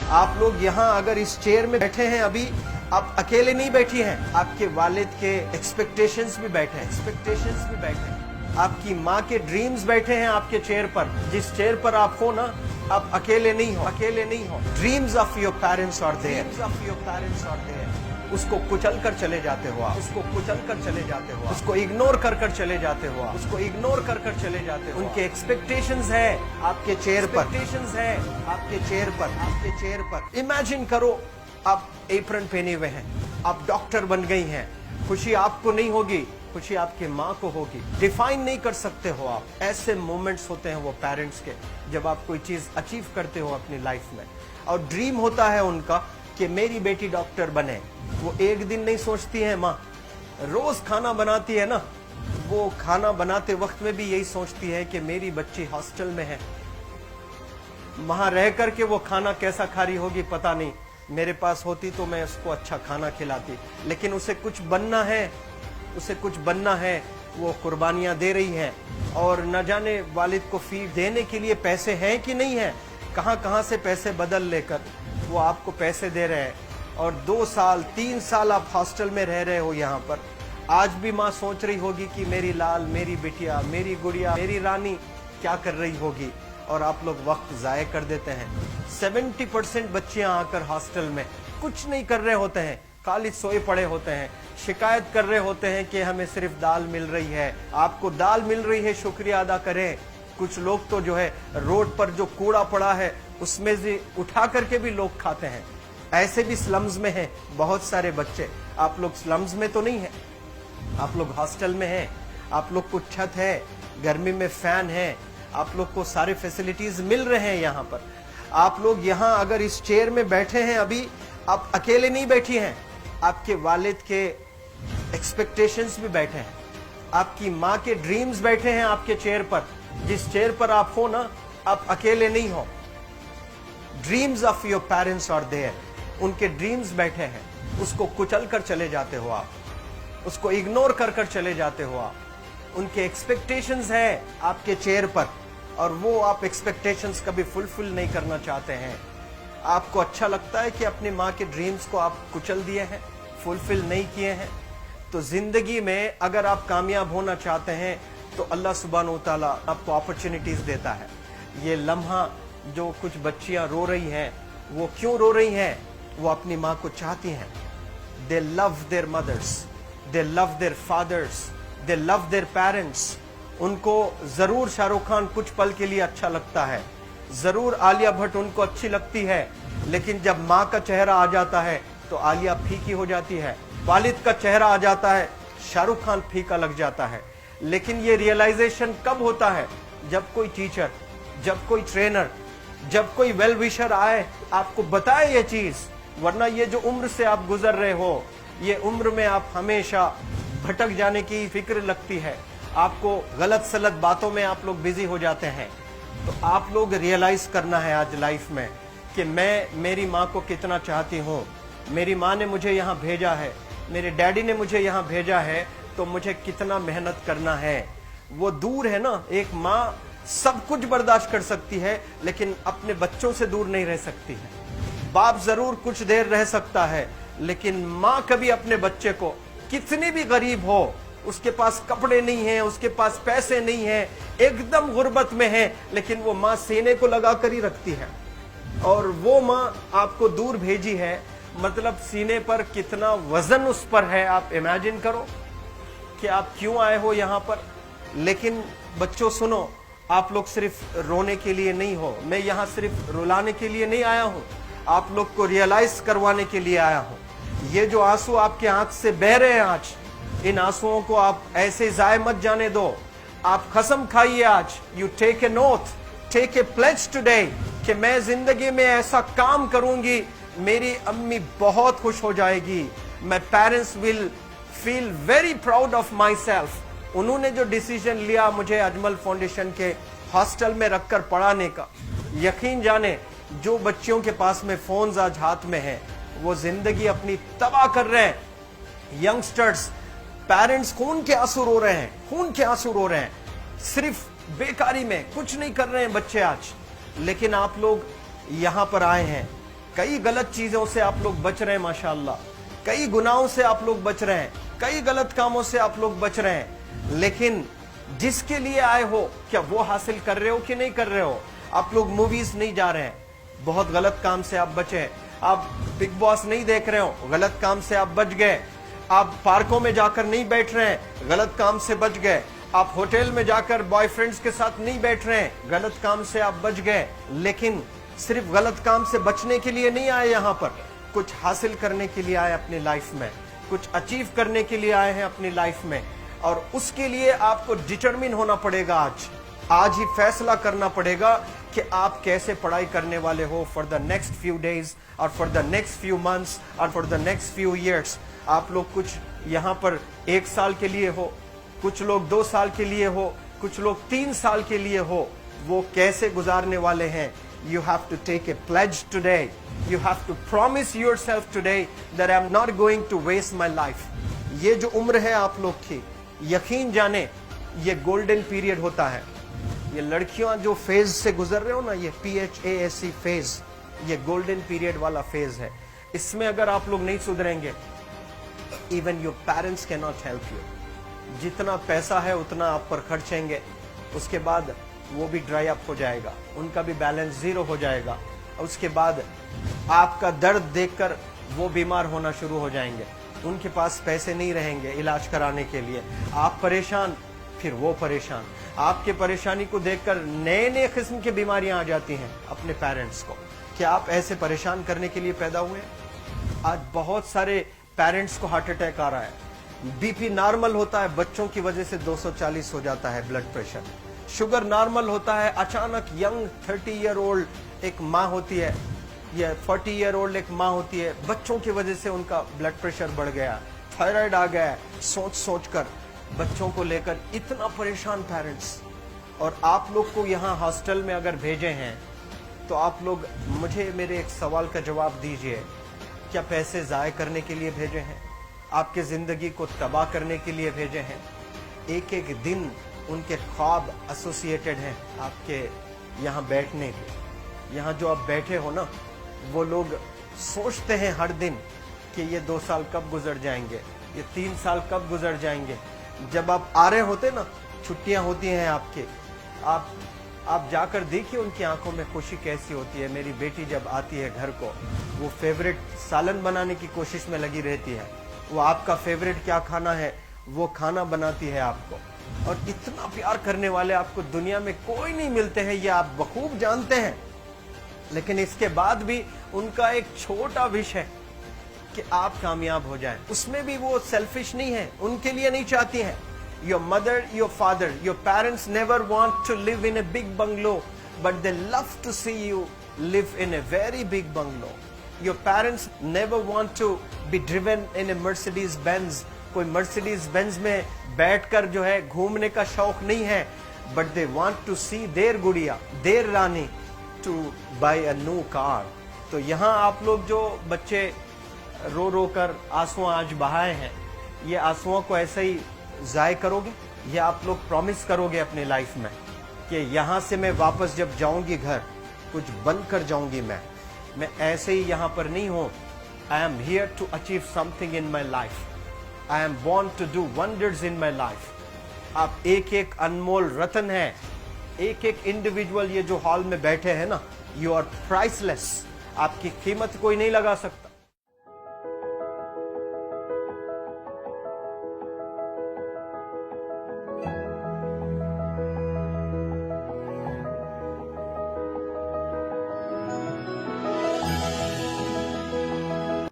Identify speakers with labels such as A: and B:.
A: आप लोग यहाँ अगर इस चेयर में बैठे हैं अभी, आप अकेले नहीं बैठी हैं, आपके वालिद के एक्सपेक्टेशंस भी बैठे हैं, आपकी माँ के ड्रीम्स बैठे हैं आपके चेयर पर। जिस चेयर पर आप हो ना, आप अकेले नहीं हो। Dreams of your parents are there. उसको कुचल कर चले जाते हो आप, उसको इग्नोर कर चले जाते हो आप, उनके एक्सपेक्टेशंस है आपके चेयर पर। इमेजिन करो आप एप्रन पहने हुए हैं, आप डॉक्टर बन गई हैं, खुशी आपको नहीं होगी, खुशी आपके माँ को होगी। डिफाइन नहीं कर सकते हो आप। ऐसे मोमेंट्स होते हैं वो पेरेंट्स के, जब आप कोई चीज अचीव करते हो अपनी लाइफ में, और ड्रीम होता है उनका कि मेरी बेटी डॉक्टर बने। वो एक दिन नहीं सोचती है माँ, रोज खाना बनाती है ना, वो खाना बनाते वक्त में भी यही सोचती है कि मेरी बच्ची हॉस्टल में है, वहां रह करके वो खाना कैसा खा रही होगी पता नहीं, मेरे पास होती तो मैं उसको अच्छा खाना खिलाती। लेकिन उसे कुछ बनना है, वो कुर्बानियां दे रही है, और न जाने वालिद को फी देने के लिए पैसे हैं कि नहीं है, कहां से पैसे बदल लेकर वो आपको पैसे दे रहे हैं। और 2 साल 3 साल आप हॉस्टल में रह रहे हो यहाँ पर। आज भी माँ सोच रही होगी कि मेरी लाल, मेरी बिटिया, मेरी गुड़िया, मेरी रानी क्या कर रही होगी, और आप लोग वक्त जाया कर देते हैं। 70% बच्चियां आकर हॉस्टल में कुछ नहीं कर रहे होते हैं, खाली सोए पड़े होते हैं, शिकायत कर रहे होते हैं कि हमें सिर्फ दाल मिल रही है। आपको दाल मिल रही है, शुक्रिया अदा करें। कुछ लोग तो जो है रोड पर जो कूड़ा पड़ा है उसमें से उठा करके भी लोग खाते हैं। ऐसे भी स्लम्स में हैं बहुत सारे बच्चे। आप लोग स्लम्स में तो नहीं है, आप लोग हॉस्टल में हैं, आप लोग को छत है, गर्मी में फैन है, आप लोग को सारे फैसिलिटीज मिल रहे हैं यहाँ पर। आप लोग यहाँ अगर इस चेयर में बैठे हैं अभी, आप अकेले नहीं बैठी हैं, आपके वालिद के एक्सपेक्टेशंस भी बैठे हैं, आपकी माँ के ड्रीम्स बैठे हैं आपके चेयर पर। जिस चेयर पर आप हो ना, आप अकेले नहीं हो। Dreams of your parents are there. उनके ड्रीम्स बैठे हैं, उसको कुचल कर चले जाते हो आप, उसको इग्नोर कर चले जाते हो आप। उनके एक्सपेक्टेशंस है आपके चेयर पर, और वो आप एक्सपेक्टेशंस कभी फुलफिल नहीं करना चाहते हैं। आपको अच्छा लगता है कि अपनी माँ के ड्रीम्स को आप कुचल दिए हैं, फुलफिल नहीं किए हैं। तो जिंदगी में अगर आप कामयाब होना चाहते हैं तो अल्लाह सुब्हानहू व तआला आपको अपॉर्चुनिटीज देता है। ये लम्हा जो कुछ बच्चियां रो रही हैं, वो क्यों रो रही हैं? वो अपनी माँ को चाहती हैं। They love their mothers, they love their fathers, they love their parents. उनको जरूर शाहरुख खान कुछ पल के लिए अच्छा लगता है, जरूर आलिया भट्ट उनको अच्छी लगती है, लेकिन जब माँ का चेहरा आ जाता है तो आलिया फीकी हो जाती है। वालिद का चेहरा आ जाता है, शाहरुख खान फीका लग जाता है। लेकिन ये रियलाइजेशन कब होता है? जब कोई टीचर, जब कोई ट्रेनर, जब कोई वेल विशर आए, आपको बताए ये चीज। वरना ये जो उम्र से आप गुजर रहे हो, ये उम्र में आप हमेशा भटक जाने की फिक्र लगती है, आपको गलत सलत बातों में आप लोग बिजी हो जाते हैं। तो आप लोग रियलाइज करना है आज लाइफ में कि मैं मेरी माँ को कितना चाहती हूँ। मेरी माँ ने मुझे यहाँ भेजा है, मेरे डैडी ने मुझे यहाँ भेजा है, तो मुझे कितना मेहनत करना है। वो दूर है ना, एक माँ सब कुछ बर्दाश्त कर सकती है, लेकिन अपने बच्चों से दूर नहीं रह सकती है। बाप जरूर कुछ देर रह सकता है, लेकिन माँ कभी अपने बच्चे को, कितनी भी गरीब हो, उसके पास कपड़े नहीं है, उसके पास पैसे नहीं है, एकदम गुर्बत में है, लेकिन वो माँ सीने को लगा कर ही रखती है। और वो माँ आपको दूर भेजी है, मतलब सीने पर कितना वजन उस पर है। आप इमेजिन करो कि आप क्यों आए हो यहाँ पर। लेकिन बच्चों सुनो, आप लोग सिर्फ रोने के लिए नहीं हो, मैं यहाँ सिर्फ रुलाने के लिए नहीं आया हूँ, आप लोग को रियलाइज करवाने के लिए आया हूँ। ये जो आंसू आपके आंख से बह रहे हैं आज, इन आंसुओं को आप ऐसे जाए मत जाने दो। आप कसम खाइए आज, you take a note, take a pledge today, कि मैं जिंदगी में ऐसा काम करूंगी, मेरी अम्मी बहुत खुश हो जाएगी। My parents will feel very proud of my self. उन्होंने जो डिसीजन लिया मुझे अजमल फाउंडेशन के हॉस्टल में रखकर पढ़ाने का, यकीन जाने जो बच्चियों के पास में फोन्स आज हाथ में है, वो जिंदगी अपनी तबाह कर रहे हैं। यंगस्टर्स, पेरेंट्स खून के आंसू रो रहे हैं, खून के आंसू रो रहे हैं, सिर्फ बेकारी में कुछ नहीं कर रहे हैं बच्चे आज। लेकिन आप लोग यहाँ पर आए हैं, कई गलत चीजों से आप लोग बच रहे हैं माशाअल्लाह, कई गुनाहों से आप लोग बच रहे हैं, कई गलत कामों से आप लोग बच रहे हैं, लेकिन जिसके लिए आए हो क्या वो हासिल कर रहे हो कि नहीं कर रहे हो? आप लोग मूवीज नहीं जा रहे हैं, बहुत गलत काम से आप बचे। आप बिग बॉस नहीं देख रहे हो, गलत काम से आप बच गए। आप पार्कों में जाकर नहीं बैठ रहे हैं, गलत काम से बच गए। आप होटल में जाकर बॉयफ्रेंड्स के साथ नहीं बैठ रहे हैं, गलत काम से आप बच गए। लेकिन सिर्फ गलत काम से बचने के लिए नहीं आए यहाँ पर, कुछ हासिल करने के लिए आए अपनी लाइफ में, कुछ अचीव करने के लिए आए हैं अपनी लाइफ में। और उसके लिए आपको डिटरमिन होना पड़ेगा। आज ही फैसला करना पड़ेगा कि आप कैसे पढ़ाई करने वाले हो for the next few days और for the next few months और for the next few years. आप लोग कुछ यहाँ पर 1 साल के लिए हो, कुछ लोग 2 साल के लिए हो, कुछ लोग 3 साल के लिए हो, वो कैसे गुजारने वाले हैं? You have to take a pledge today. You have to promise yourself today that I'm not going to waste my life. ये जो उम्र है आप लोग की, यकीन जाने ये गोल्डन पीरियड होता है। ये लड़कियां जो फेज से गुजर रहे हो ना, ये PHASE फेज, ये गोल्डन पीरियड वाला फेज है। इसमें अगर आप लोग नहीं सुधरेंगे, even your parents can not help you. जितना पैसा है उतना आप पर खर्चेंगे, उसके बाद वो भी ड्राई अप हो जाएगा, उनका भी बैलेंस जीरो हो जाएगा। उसके बाद आपका दर्द देखकर वो बीमार होना शुरू हो जाएंगे, उनके पास पैसे नहीं रहेंगे इलाज कराने के लिए। आप परेशान, फिर वो परेशान। आपके परेशानी को देखकर नए नए किस्म की बीमारियां आ जाती हैं अपने पेरेंट्स को। क्या आप ऐसे परेशान करने के लिए पैदा हुए? आज बहुत सारे पेरेंट्स को हार्ट अटैक आ रहा है, बीपी नॉर्मल होता है, बच्चों की वजह से 240 हो जाता है ब्लड प्रेशर। शुगर नॉर्मल होता है, अचानक यंग 30 ईयर ओल्ड एक माँ होती है या 40 ईयर ओल्ड एक माँ होती है, बच्चों की वजह से उनका ब्लड प्रेशर बढ़ गया, थायराइड आ गया। सोच सोच कर बच्चों को लेकर इतना परेशान पेरेंट्स। और आप लोग को यहाँ हॉस्टल में अगर भेजे हैं तो आप लोग मुझे मेरे एक सवाल का जवाब दीजिए, क्या पैसे ज़ाय करने के लिए भेजे हैं? आपके ज़िंदगी को तबाह करने के लिए भेजे हैं? एक एक दिन उनके ख्वाब एसोसिएटेड हैं आपके यहाँ बैठने के। यहाँ जो आप बैठे हो ना, वो लोग सोचते हैं हर दिन कि ये 2 साल कब गुजर जाएंगे, ये 3 साल कब गुजर जाएंगे। जब आप आ रहे होते ना, छुट्टियाँ होती हैं आपके, आप जाकर देखिए उनकी आंखों में खुशी कैसी होती है। मेरी बेटी जब आती है घर को, वो फेवरेट सालन बनाने की कोशिश में लगी रहती है। वो आपका फेवरेट क्या खाना है वो खाना बनाती है आपको। और इतना प्यार करने वाले आपको दुनिया में कोई नहीं मिलते हैं, ये आप बखूब जानते हैं। लेकिन इसके बाद भी उनका एक छोटा विश है कि आप कामयाब हो जाएं। उसमें भी वो सेल्फिश नहीं है, उनके लिए नहीं चाहती हैं। Your mother, your father, your parents never want to live in a big bungalow, but they love to see you live in a very big bungalow. Your parents never want to be driven in a Mercedes Benz. कोई Mercedes Benz में बैठकर जो है घूमने का शौक नहीं है, but they want to see their गुड़िया, their Rani to buy a new car. तो यहाँ आप लोग जो बच्चे रो रो कर आंसू आज बहाए हैं, ये आंसुओं को ऐसे ही ज़ाय करोगे या आप लोग प्रॉमिस करोगे अपनी लाइफ में कि यहाँ से मैं वापस जब जाऊंगी घर, कुछ बन कर जाऊंगी। मैं ऐसे ही यहाँ पर नहीं हूँ। I am here to achieve something in my life. I am born to do wonders in my life. आप एक एक अनमोल रतन है, एक एक इंडिविजुअल ये जो हॉल में बैठे हैं ना, यू आर प्राइसलेस। आपकी कीमत कोई नहीं लगा सकता।